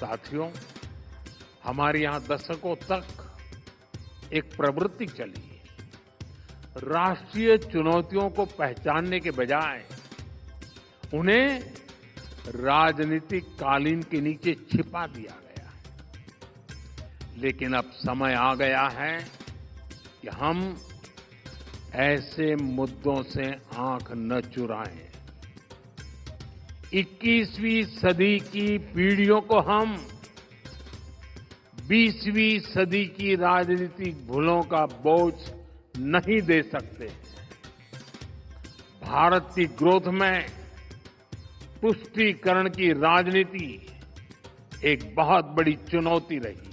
साथियों, हमारे यहां दशकों तक एक प्रवृत्ति चली, राष्ट्रीय चुनौतियों को पहचानने के बजाय उन्हें राजनीतिक कालीन के नीचे छिपा दिया गया। लेकिन अब समय आ गया है कि हम ऐसे मुद्दों से आंख न चुराएं। 21वीं सदी की पीढ़ियों को हम 20वीं सदी की राजनीतिक भूलों का बोझ नहीं दे सकते। भारत की ग्रोथ में तुष्टीकरण की राजनीति एक बहुत बड़ी चुनौती रही है।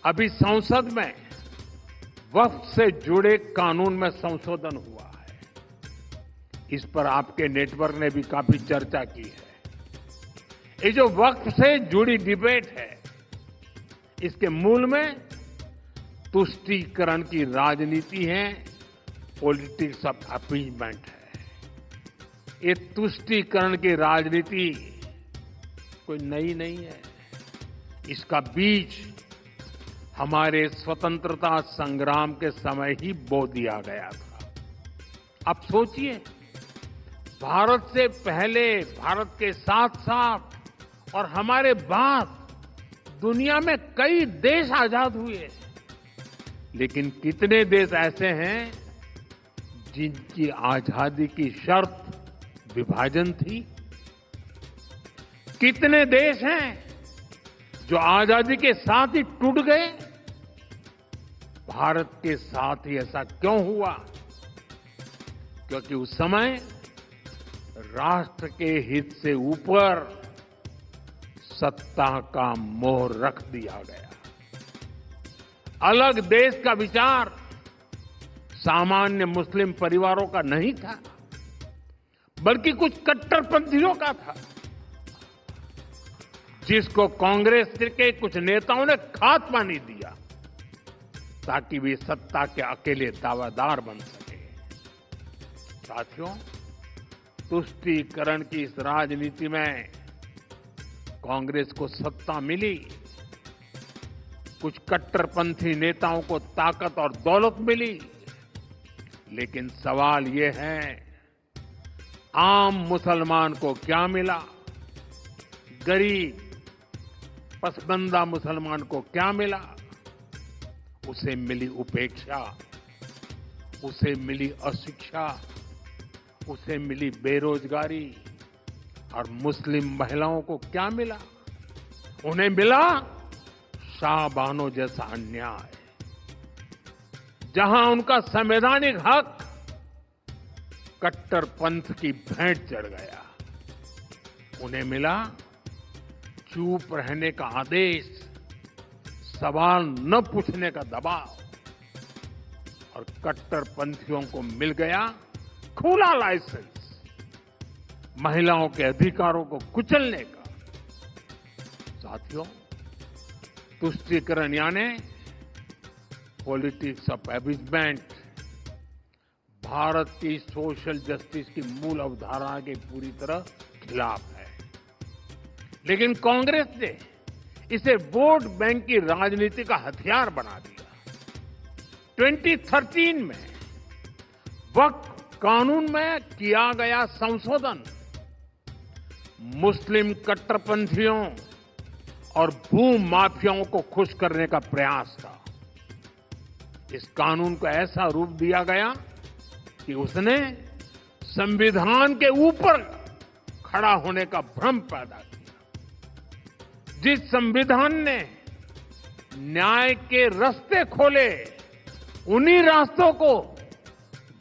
अभी संसद में वक्फ से जुड़े कानून में संशोधन हुआ है। इस पर आपके नेटवर्क ने भी काफी चर्चा की है। ये जो वक्फ से जुड़ी डिबेट है, इसके मूल में तुष्टीकरण की राजनीति है, पॉलिटिक्स ऑफ अपीजमेंट है। ये तुष्टीकरण की राजनीति कोई नई नहीं है। इसका बीज हमारे स्वतंत्रता संग्राम के समय ही बो दिया गया था। अब सोचिए, भारत से पहले, भारत के साथ साथ और हमारे बाद दुनिया में कई देश आजाद हुए, लेकिन कितने देश ऐसे हैं जिनकी आजादी की शर्त विभाजन थी? कितने देश हैं जो आजादी के साथ ही टूट गए? भारत के साथ ही ऐसा क्यों हुआ? क्योंकि उस समय राष्ट्र के हित से ऊपर सत्ता का मोह रख दिया गया। अलग देश का विचार सामान्य मुस्लिम परिवारों का नहीं था, बल्कि कुछ कट्टरपंथियों का था, जिसको कांग्रेस के कुछ नेताओं ने खात्मा नहीं दिया ताकि वे सत्ता के अकेले दावेदार बन सके। साथियों, तुष्टीकरण की इस राजनीति में कांग्रेस को सत्ता मिली, कुछ कट्टरपंथी नेताओं को ताकत और दौलत मिली, लेकिन सवाल ये है, आम मुसलमान को क्या मिला? गरीब पसबंदा मुसलमान को क्या मिला? उसे मिली उपेक्षा, उसे मिली अशिक्षा, उसे मिली बेरोजगारी। और मुस्लिम महिलाओं को क्या मिला? उन्हें मिला शाहबानो जैसा अन्याय, जहां उनका संवैधानिक हक कट्टरपंथ की भेंट चढ़ गया। उन्हें मिला चुप रहने का आदेश, सवाल न पूछने का दबाव, और कट्टरपंथियों को मिल गया खुला लाइसेंस महिलाओं के अधिकारों को कुचलने का। साथियों, तुष्टीकरण यानी पॉलिटिक्स ऑफ अपीजमेंट भारत की सोशल जस्टिस की मूल अवधारणा के पूरी तरह खिलाफ है। लेकिन कांग्रेस ने इसे वोट बैंक की राजनीति का हथियार बना दिया। 2013 में वक्फ कानून में किया गया संशोधन मुस्लिम कट्टरपंथियों और भू माफियाओं को खुश करने का प्रयास था। इस कानून को ऐसा रूप दिया गया कि उसने संविधान के ऊपर खड़ा होने का भ्रम पैदा किया। जिस संविधान ने न्याय के रास्ते खोले, उन्हीं रास्तों को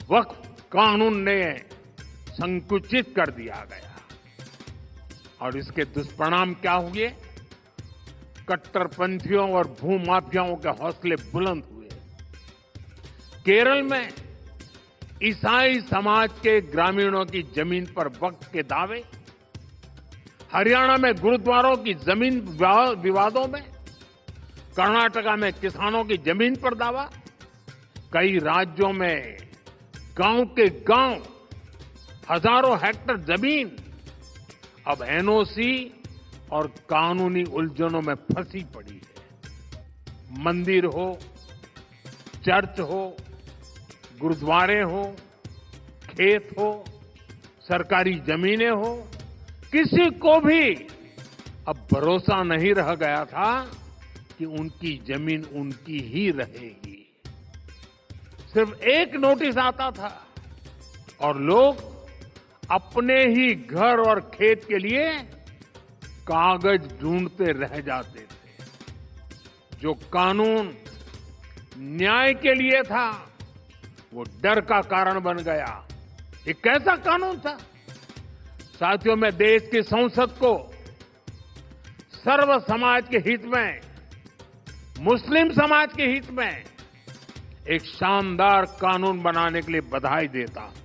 वक्फ कानून ने संकुचित कर दिया गया। और इसके दुष्परिणाम क्या हुए? कट्टरपंथियों और भूमाफियाओं के हौसले बुलंद हुए। केरल में ईसाई समाज के ग्रामीणों की जमीन पर वक्फ के दावे, हरियाणा में गुरुद्वारों की जमीन विवादों में, कर्नाटका में किसानों की जमीन पर दावा, कई राज्यों में गांव के गांव हजारों हेक्टेयर जमीन अब एनओसी और कानूनी उलझनों में फंसी पड़ी है। मंदिर हो, चर्च हो, गुरुद्वारे हो, खेत हो, सरकारी जमीनें हो, किसी को भी अब भरोसा नहीं रह गया था कि उनकी जमीन उनकी ही रहेगी। सिर्फ एक नोटिस आता था और लोग अपने ही घर और खेत के लिए कागज ढूंढते रह जाते थे। जो कानून न्याय के लिए था वो डर का कारण बन गया। ये कैसा कानून था? साथियों, मैं देश की संसद को सर्व समाज के हित में, मुस्लिम समाज के हित में एक शानदार कानून बनाने के लिए बधाई देता हूं।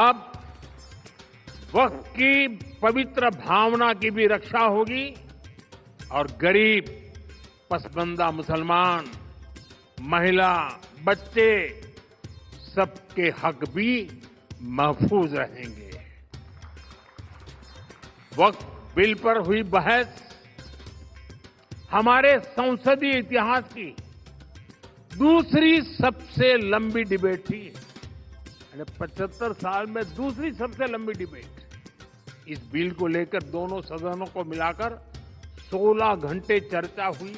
अब वक्त की पवित्र भावना की भी रक्षा होगी और गरीब, पसमानदा मुसलमान, महिला, बच्चे सबके हक भी महफूज रहेंगे। वक्फ बिल पर हुई बहस हमारे संसदीय इतिहास की दूसरी सबसे लंबी डिबेट थी। 75 साल में दूसरी सबसे लंबी डिबेट। इस बिल को लेकर दोनों सदनों को मिलाकर 16 घंटे चर्चा हुई।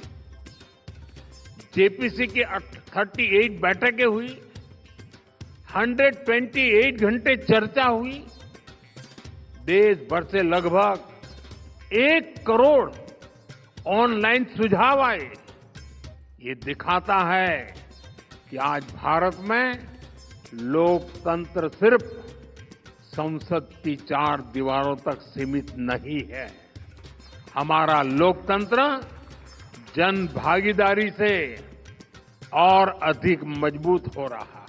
जेपीसी की 38 बैठकें हुई, 128 घंटे चर्चा हुई। देश भर से लगभग 1 करोड़ ऑनलाइन सुझाव आए। ये दिखाता है कि आज भारत में लोकतंत्र सिर्फ संसद की 4 दीवारों तक सीमित नहीं है। हमारा लोकतंत्र जन भागीदारी से और अधिक मजबूत हो रहा है।